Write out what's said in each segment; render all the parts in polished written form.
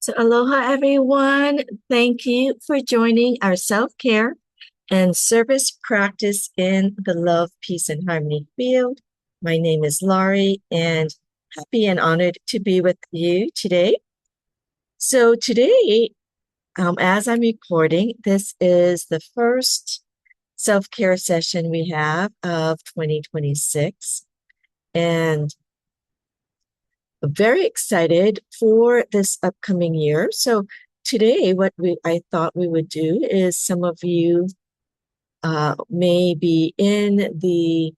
So, aloha everyone. Thank you for joining our self-care and service practice in the love, peace, and harmony field. My name is Laurie, and happy and honored to be with you today. So, today, as I'm recording, this is the first self-care session we have of 2026. And I'm very excited for this upcoming year. So today, I thought we would do is some of you may be in the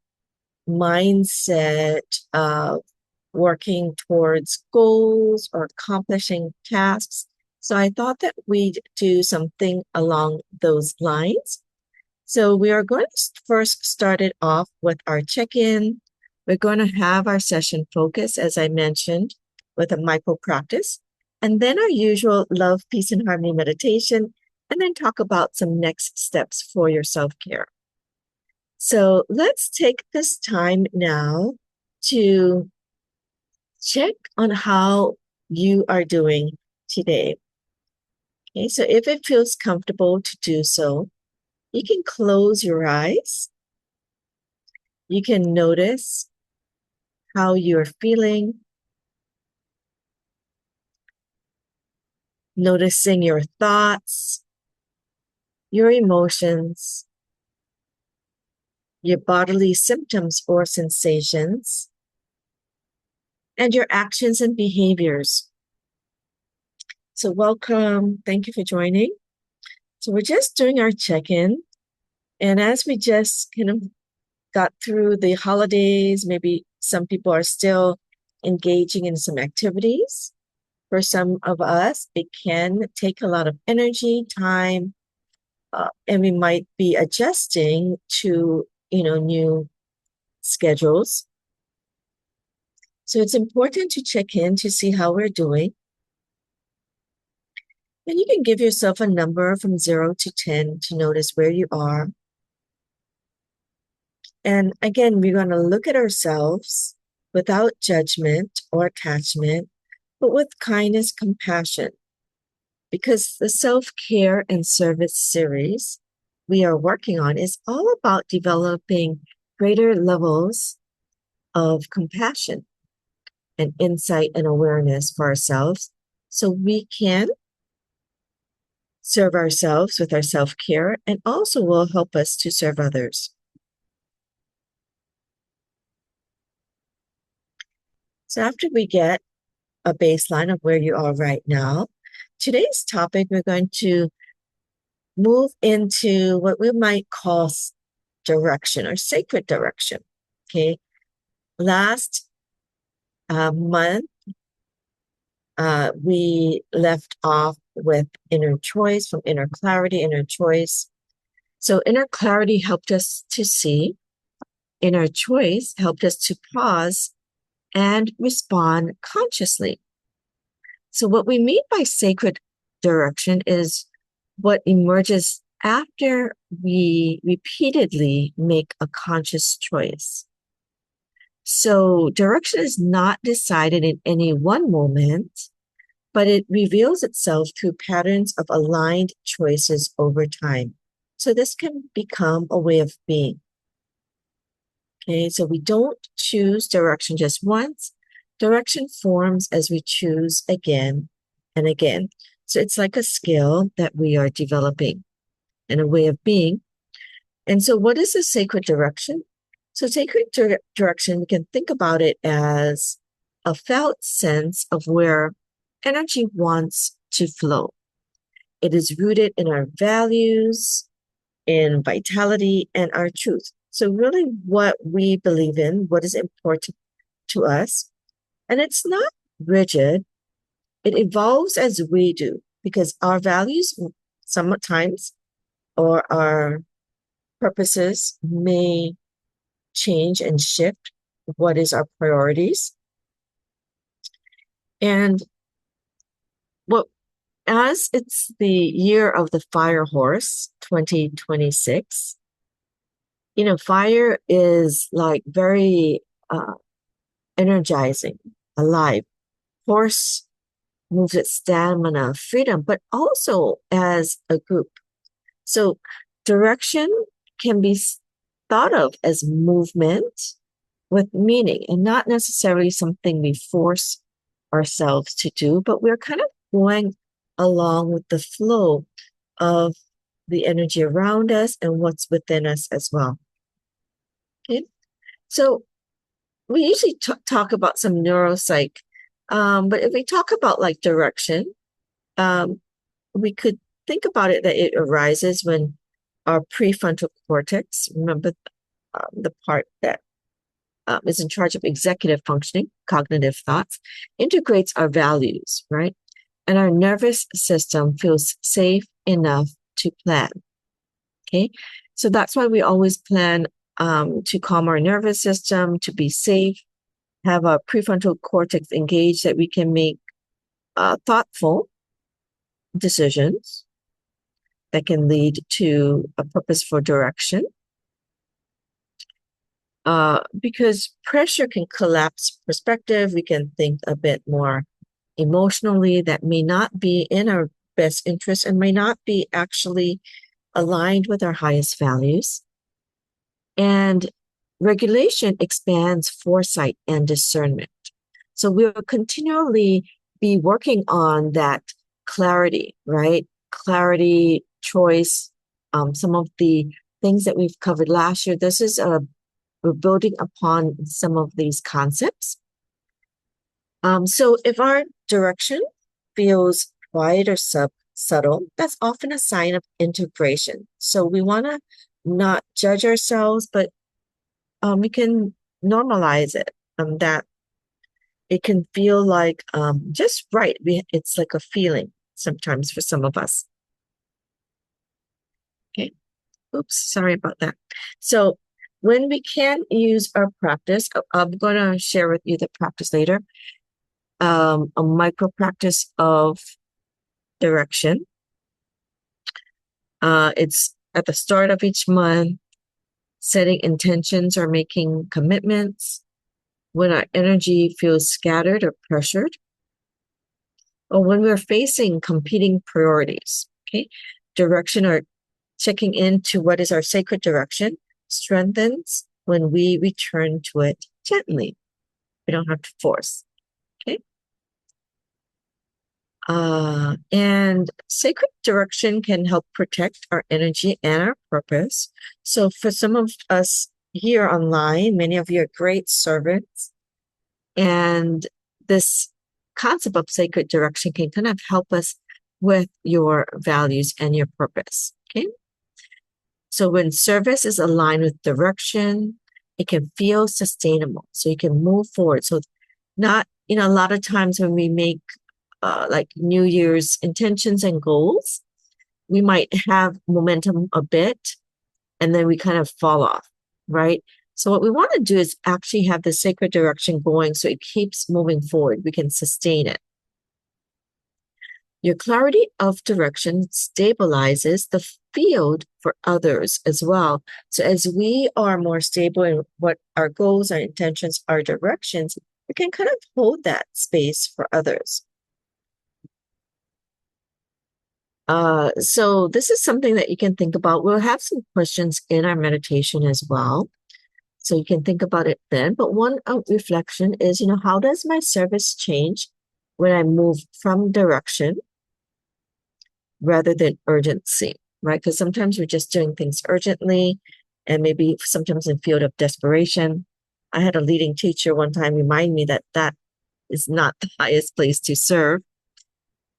mindset of working towards goals or accomplishing tasks. So I thought that we'd do something along those lines. So we are going to first start it off with our check-in. We're going to have our session focus, as I mentioned, with a micro practice, and then our usual love, peace, and harmony meditation, and then talk about some next steps for your self-care. So let's take this time now to check on how you are doing today. Okay, so if it feels comfortable to do so, you can close your eyes. You can notice how you're feeling, noticing your thoughts, your emotions, your bodily symptoms or sensations, and your actions and behaviors. So welcome. Thank you for joining. So we're just doing our check-in. And as we just kind of got through the holidays, maybe some people are still engaging in some activities. For some of us, it can take a lot of energy, time, and we might be adjusting to, new schedules. So it's important to check in to see how we're doing. And you can give yourself a number from 0 to 10 to notice where you are. And again, we're going to look at ourselves without judgment or attachment, but with kindness, compassion. Because the self-care and service series we are working on is all about developing greater levels of compassion and insight and awareness for ourselves so we can serve ourselves with our self-care and also will help us to serve others. So after we get a baseline of where you are right now, today's topic, we're going to move into what we might call direction or sacred direction. Okay. Last month, we left off with inner choice, from inner clarity, inner choice. So inner clarity helped us to see. Inner choice helped us to pause and respond consciously. So what we mean by sacred direction is what emerges after we repeatedly make a conscious choice. So direction is not decided in any one moment, but it reveals itself through patterns of aligned choices over time. So this can become a way of being. Okay, so we don't choose direction just once. Direction forms as we choose again and again. So it's like a skill that we are developing and a way of being. And so what is a sacred direction? So sacred direction, we can think about it as a felt sense of where energy wants to flow. It is rooted in our values, in vitality, and our truth. So really what we believe in, what is important to us. And it's not rigid. It evolves as we do because our values sometimes or our purposes may change and shift what is our priorities. And as it's the year of the fire horse, 2026, fire is like very energizing, alive. Horse moves with stamina, freedom, but also as a group. So direction can be thought of as movement with meaning and not necessarily something we force ourselves to do, but we're kind of going along with the flow of the energy around us and what's within us as well. Okay, so we usually talk about some neuropsych, but if we talk about like direction, we could think about it that it arises when our prefrontal cortex, remember the part that is in charge of executive functioning, cognitive thoughts, integrates our values, right? And our nervous system feels safe enough to plan. Okay, so that's why we always plan to calm our nervous system, to be safe, have our prefrontal cortex engaged, that we can make thoughtful decisions that can lead to a purposeful direction. Because pressure can collapse perspective, we can think a bit more emotionally, that may not be in our best interest and may not be actually aligned with our highest values. And regulation expands foresight and discernment. So we'll continually be working on that clarity, right? Clarity, choice, some of the things that we've covered last year. We're building upon some of these concepts. So if our direction feels quiet or subtle, that's often a sign of integration. So we want to not judge ourselves, but we can normalize it, that it can feel like just right. It's like a feeling sometimes for some of us. Okay. Oops, sorry about that. So when we can use our practice, I'm going to share with you the practice later, a micro practice of direction. It's at the start of each month, setting intentions or making commitments when our energy feels scattered or pressured, or when we're facing competing priorities. Okay, direction or checking into what is our sacred direction strengthens when we return to it gently. We don't have to force. Okay. And sacred direction can help protect our energy and our purpose. So for some of us here online, many of you are great servants. And this concept of sacred direction can kind of help us with your values and your purpose. Okay. So when service is aligned with direction, it can feel sustainable. So you can move forward. So not, a lot of times when we make like New Year's intentions and goals, we might have momentum a bit and then we kind of fall off, right? So what we want to do is actually have the sacred direction going so it keeps moving forward. We can sustain it. Your clarity of direction stabilizes the field for others as well. So as we are more stable in what our goals, our intentions, our directions, we can kind of hold that space for others. So this is something that you can think about. We'll have some questions in our meditation as well. So you can think about it then. But one reflection is, how does my service change when I move from direction rather than urgency, right? Because sometimes we're just doing things urgently and maybe sometimes in field of desperation. I had a leading teacher one time remind me that that is not the highest place to serve,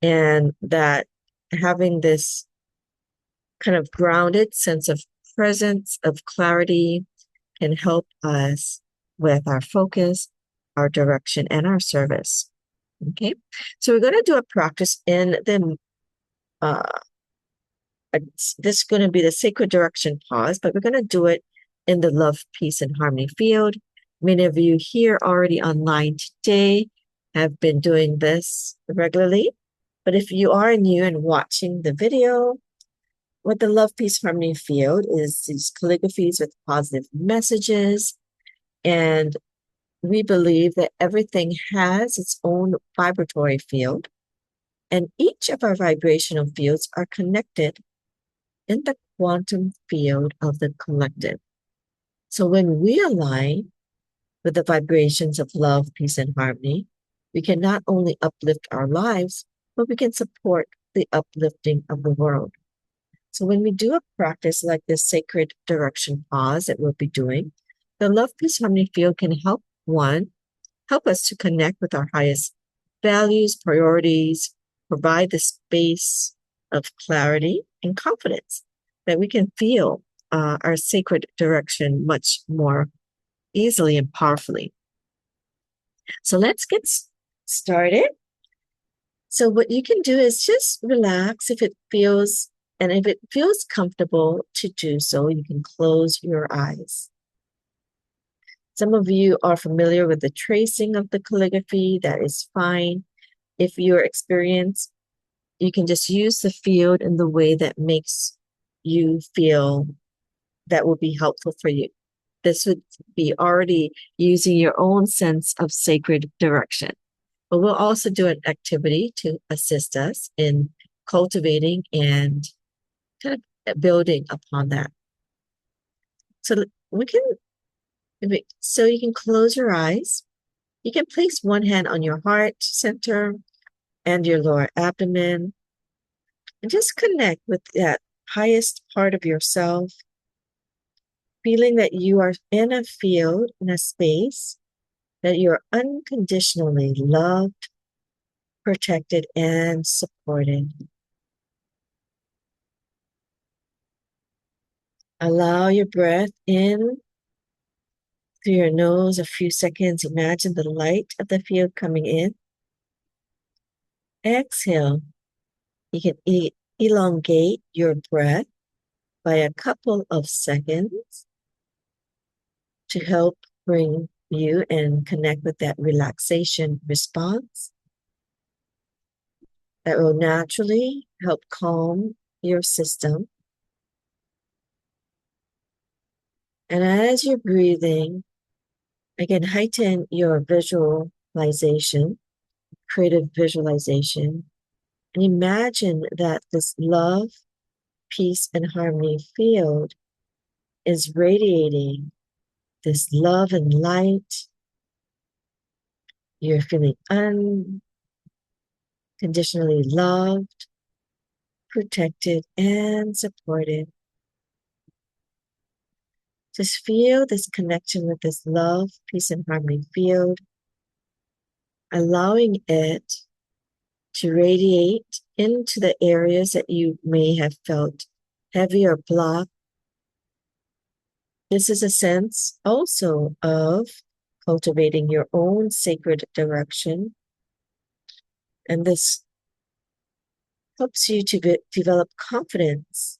and that having this kind of grounded sense of presence, of clarity, can help us with our focus, our direction, and our service. Okay, so we're going to do a practice in the this is going to be the sacred direction pause, but we're going to do it in the love, peace, and harmony field. Many of you here already online today have been doing this regularly. But if you are new and watching the video, what the love, peace, harmony field is these calligraphies with positive messages. And we believe that everything has its own vibratory field. And each of our vibrational fields are connected in the quantum field of the collective. So when we align with the vibrations of love, peace, and harmony, we can not only uplift our lives, but we can support the uplifting of the world. So when we do a practice like this sacred direction pause that we'll be doing, the love, peace, harmony field can help us to connect with our highest values, priorities, provide the space of clarity and confidence that we can feel our sacred direction much more easily and powerfully. So let's get started. So what you can do is just relax if it feels comfortable to do so, you can close your eyes. Some of you are familiar with the tracing of the calligraphy. That is fine. If you're experienced, you can just use the field in the way that makes you feel that will be helpful for you. This would be already using your own sense of sacred direction. But we'll also do an activity to assist us in cultivating and kind of building upon that. So you can close your eyes. You can place one hand on your heart center and your lower abdomen and just connect with that highest part of yourself, feeling that you are in a field, in a space, that you're unconditionally loved, protected, and supported. Allow your breath in through your nose a few seconds. Imagine the light of the field coming in. Exhale. You can elongate your breath by a couple of seconds to help bring you and connect with that relaxation response that will naturally help calm your system. And as you're breathing, again, heighten your visualization, creative visualization, and imagine that this love, peace, and harmony field is radiating this love and light. You're feeling unconditionally loved, protected, and supported. Just feel this connection with this love, peace, and harmony field, allowing it to radiate into the areas that you may have felt heavy or blocked. This is a sense also of cultivating your own sacred direction. And this helps you to develop confidence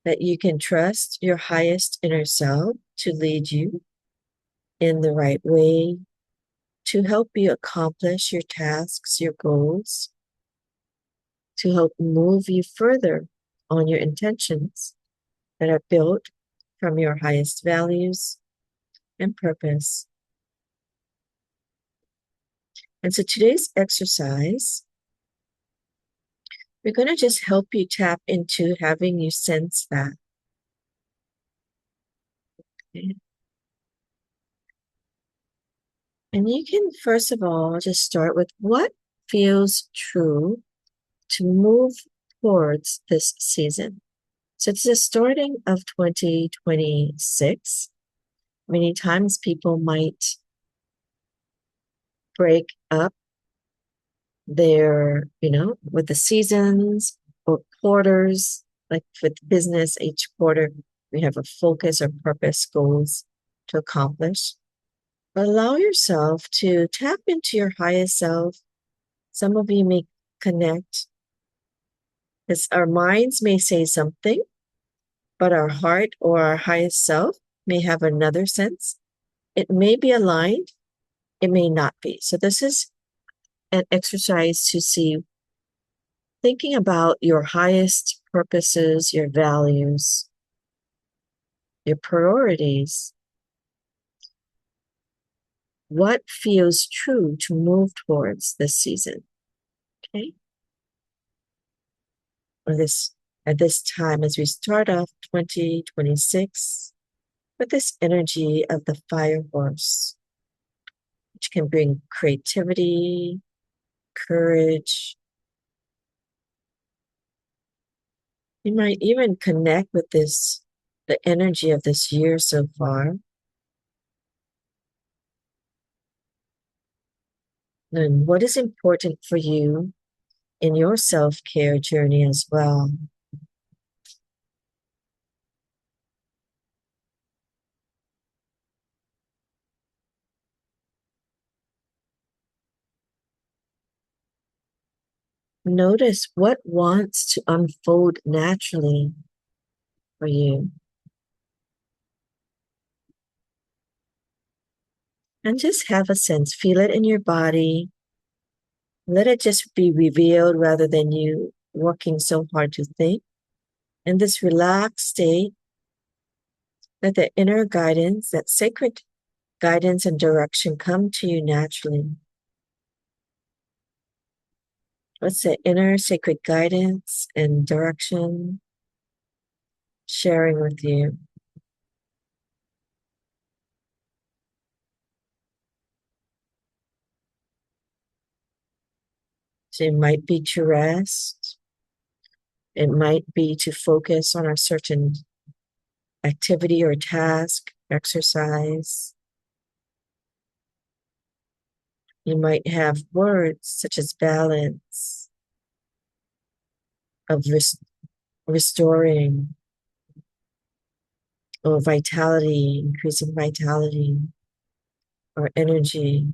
that you can trust your highest inner self to lead you in the right way, to help you accomplish your tasks, your goals, to help move you further on your intentions that are built from your highest values and purpose. And so today's exercise, we're going to just help you tap into having you sense that. Okay. And you can, first of all, just start with what feels true to move towards this season. So it's the starting of 2026. Many times people might break up their, with the seasons or quarters, like with business, each quarter we have a focus or purpose goals to accomplish. But allow yourself to tap into your highest self. Some of you may connect, because our minds may say something, but our heart or our highest self may have another sense. It may be aligned, it may not be. So this is an exercise to see, thinking about your highest purposes, your values, your priorities. What feels true to move towards this season? Okay. At this time, as we start off 2026 with this energy of the fire horse, which can bring creativity, courage. You might even connect with the energy of this year so far. And what is important for you in your self-care journey as well. Notice what wants to unfold naturally for you. And just have a sense, feel it in your body. Let it just be revealed rather than you working so hard to think. In this relaxed state, let the inner guidance, that sacred guidance and direction come to you naturally. What's the inner sacred guidance and direction sharing with you? So it might be to rest. It might be to focus on a certain activity or task, exercise. You might have words such as balance, of restoring, or vitality, increasing vitality, or energy.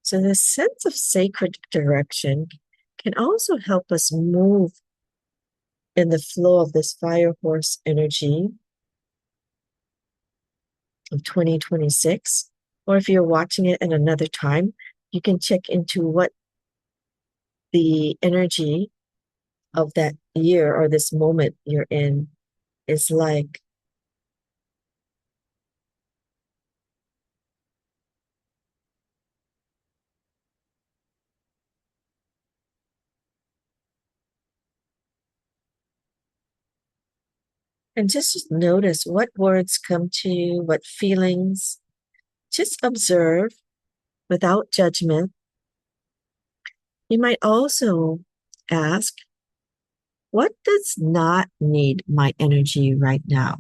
So the sense of sacred direction can also help us move in the flow of this fire horse energy of 2026. Or if you're watching it at another time, you can check into what the energy of that year or this moment you're in is like. And just notice what words come to you, what feelings. Just observe without judgment. You might also ask, what does not need my energy right now?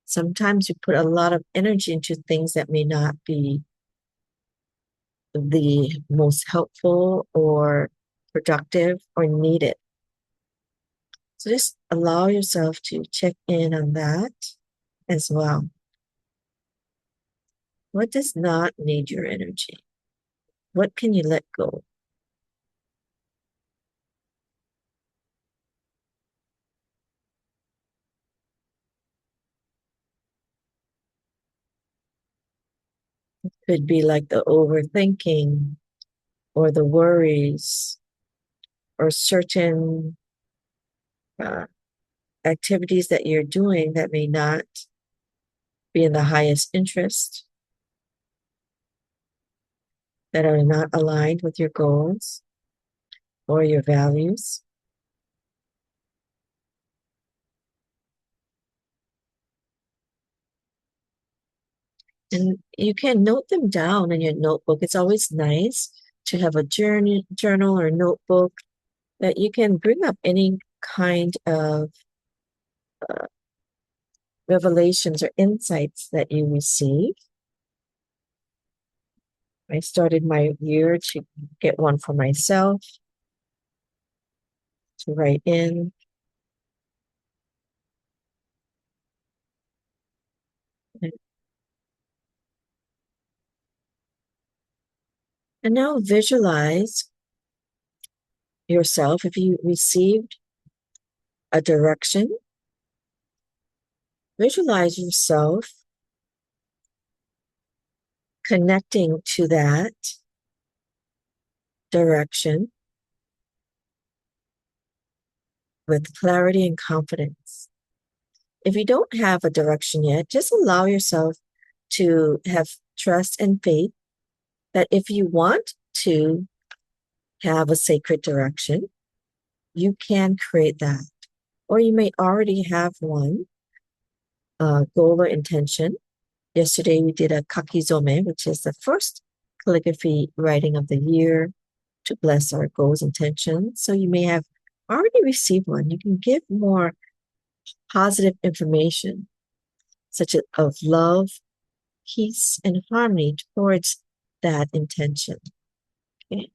Sometimes we put a lot of energy into things that may not be the most helpful or productive or needed. So just allow yourself to check in on that as well. What does not need your energy? What can you let go? Could be like the overthinking or the worries or certain uh, activities that you're doing that may not be in the highest interest, that are not aligned with your goals or your values. And you can note them down in your notebook. It's always nice to have a journal or notebook that you can bring up any kind of revelations or insights that you receive. I started my year to get one for myself to write in. And now visualize yourself if you received a direction. Visualize yourself connecting to that direction with clarity and confidence. If you don't have a direction yet, just allow yourself to have trust, and faith that if you want to have a sacred direction, you can create that. Or you may already have one goal or intention. Yesterday we did a kakizome, which is the first calligraphy writing of the year to bless our goals and intentions. So you may have already received one. You can give more positive information, such as of love, peace, and harmony towards that intention. Okay.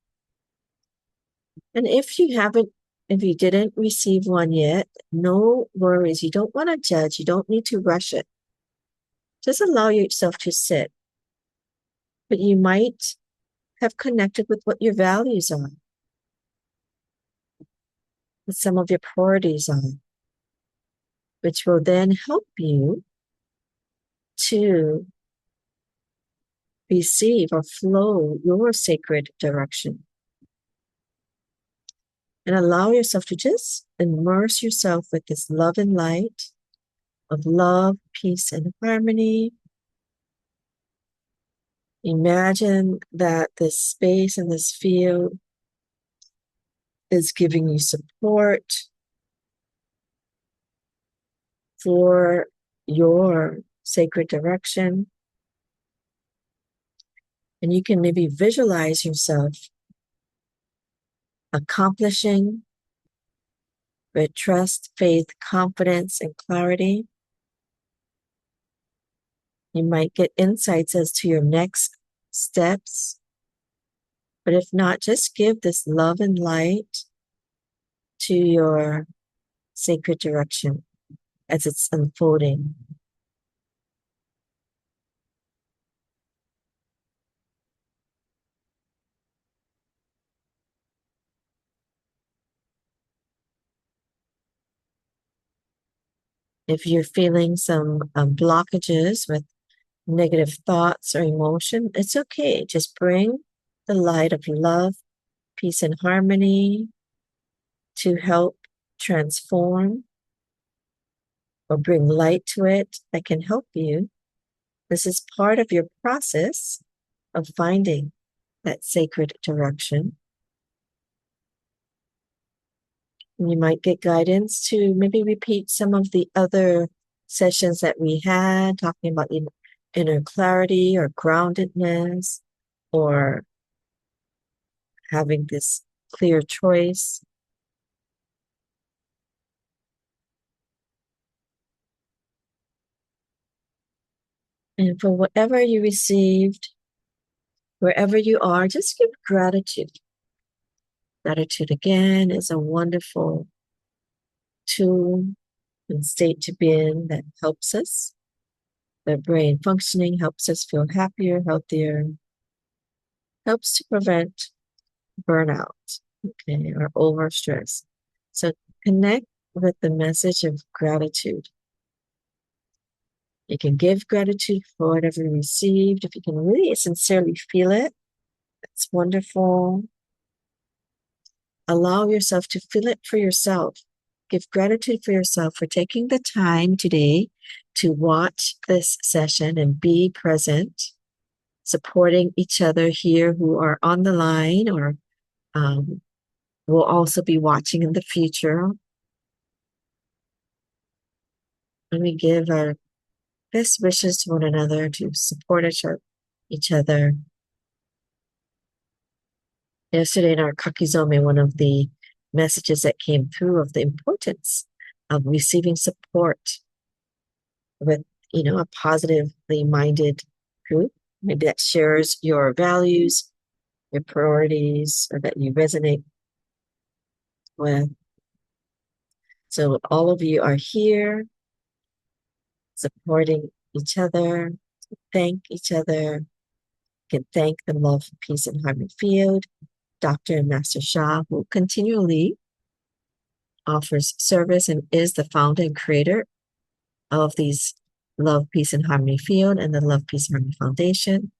And if you didn't receive one yet, no worries. You don't want to judge. You don't need to rush it. Just allow yourself to sit. But you might have connected with what your values are, what some of your priorities are, which will then help you to receive or flow your sacred direction. And allow yourself to just immerse yourself with this love and light of love, peace, and harmony. Imagine that this space and this field is giving you support for your sacred direction. And you can maybe visualize yourself accomplishing with trust, faith, confidence, and clarity. You might get insights as to your next steps. But if not, just give this love and light to your sacred direction as it's unfolding. If you're feeling some blockages with negative thoughts or emotion, it's okay. Just bring the light of love, peace, and harmony to help transform or bring light to it that can help you. This is part of your process of finding that sacred direction. And you might get guidance to maybe repeat some of the other sessions that we had, talking about inner clarity or groundedness, or having this clear choice. And for whatever you received, wherever you are, just give gratitude. Gratitude, again, is a wonderful tool and state to be in that helps us. The brain functioning helps us feel happier, healthier, helps to prevent burnout, okay, or overstress. So connect with the message of gratitude. You can give gratitude for whatever you received. If you can really sincerely feel it, that's wonderful. Allow yourself to feel it for yourself. Give gratitude for yourself for taking the time today to watch this session and be present, supporting each other here who are on the line or will also be watching in the future. And we give our best wishes to one another to support each other. Yesterday in our kakizome, one of the messages that came through of the importance of receiving support with, a positively minded group, maybe that shares your values, your priorities, or that you resonate with. So all of you are here supporting each other, thank each other. You can thank the Love, Peace, and Harmony Field, Dr. and Master Shah, who continually offers service and is the founder and creator of these Love, Peace, and Harmony Field and the Love, Peace, and Harmony Foundation.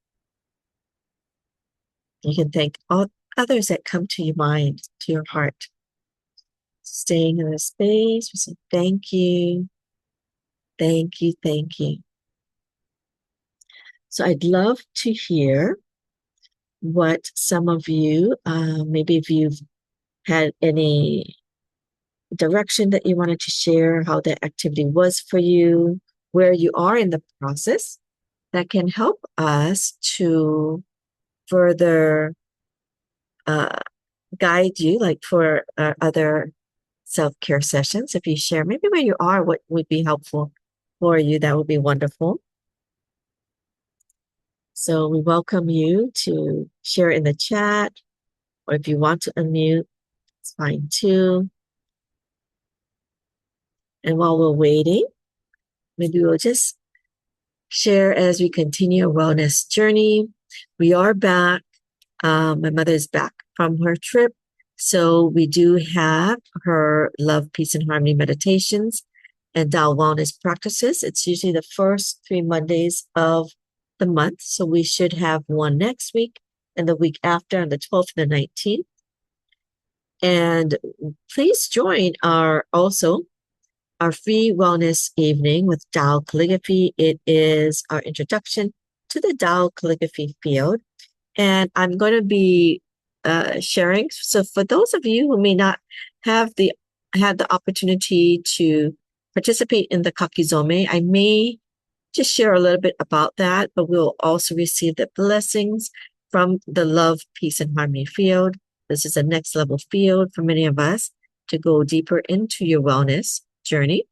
You can thank all others that come to your mind, to your heart. Staying in the space, we say thank you, thank you, thank you. So I'd love to hear what some of you, maybe if you've had any direction that you wanted to share, how the activity was for you, where you are in the process, that can help us to further uh, guide you, like for other self-care sessions. If you share maybe where you are, what would be helpful for you, that would be wonderful. So we welcome you to share in the chat, or if you want to unmute, it's fine too. And while we're waiting, maybe we'll just share as we continue our wellness journey. We are back. My mother's back from her trip. So we do have her love, peace, and harmony meditations and Tao wellness practices. It's usually the first 3 Mondays of the month. So we should have one next week and the week after on the 12th and the 19th. And please join our free wellness evening with Tao Calligraphy. It is our introduction to the Tao Calligraphy field. And I'm going to be sharing. So for those of you who may not have had the opportunity to participate in the kakizome, I may just share a little bit about that, but we'll also receive the blessings from the love, peace, and harmony field. This is a next level field for many of us to go deeper into your wellness journey.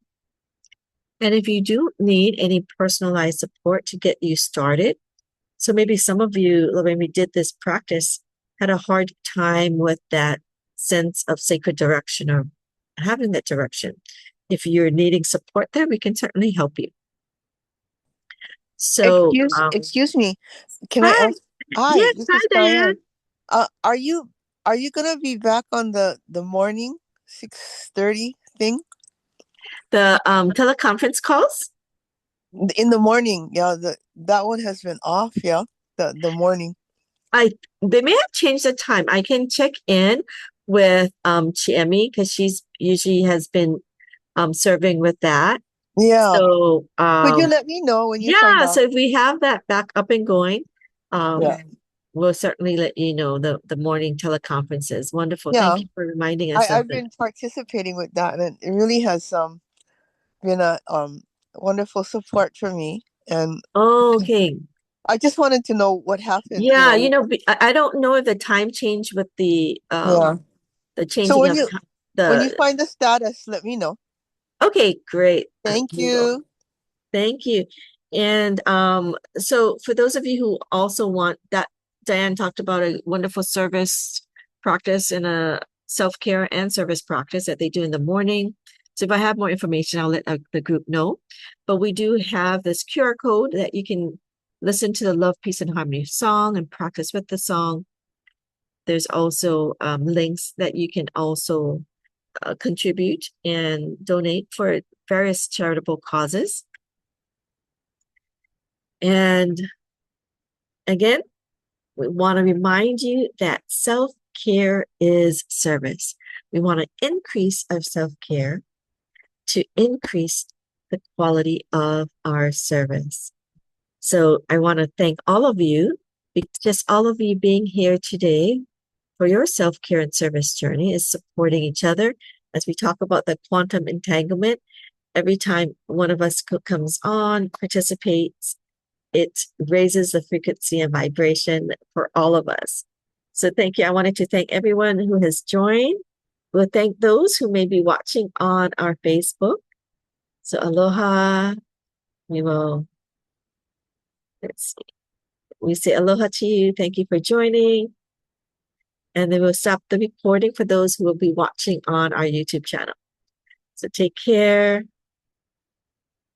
And if you do need any personalized support to get you started, so maybe some of you, when we did this practice, had a hard time with that sense of sacred direction or having that direction. If you're needing support there, we can certainly help you. So, Excuse me. Can I hi. ask? Hi, Yes, this hi, is Diane. Diane. Are you gonna be back on the morning 6:30 thing? The teleconference calls. In the morning, yeah. That one has been off, yeah. The morning. They may have changed the time. I can check in with Chiemi because she's usually has been serving with that. Yeah. So Could you let me know when you find yeah, so out? if we have that back up and going, Yeah. we'll certainly let you know the morning teleconferences. Wonderful. Yeah. Thank you for reminding us of I've that. been participating with that, and it really has been a wonderful support for me. And Okay. I just wanted to know what happened, you Yeah, know. I don't know if the time changed with Yeah. the So changing of when you the find the status, let me know. okay, great. Thank We will. you. Thank you. And so for those of you who also want that, Diane talked about a wonderful service practice and a self-care and service practice that they do in the morning. So if I have more information, I'll let the group know. But we do have this QR code that you can listen to the Love, Peace, and Harmony song and practice with the song. There's also links that you can also contribute and donate for various charitable causes. And again, we want to remind you that self-care is service. We want to increase our self-care to increase the quality of our service. So I want to thank all of you, just all of you being here today for your self-care and service journey is supporting each other as we talk about the quantum entanglement. Every time one of us comes on, participates, it raises the frequency and vibration for all of us. So thank you. I wanted to thank everyone who has joined. We'll thank those who may be watching on our Facebook. So aloha. We will, let's see. We say aloha to you. Thank you for joining. And then we'll stop the recording for those who will be watching on our YouTube channel. So take care.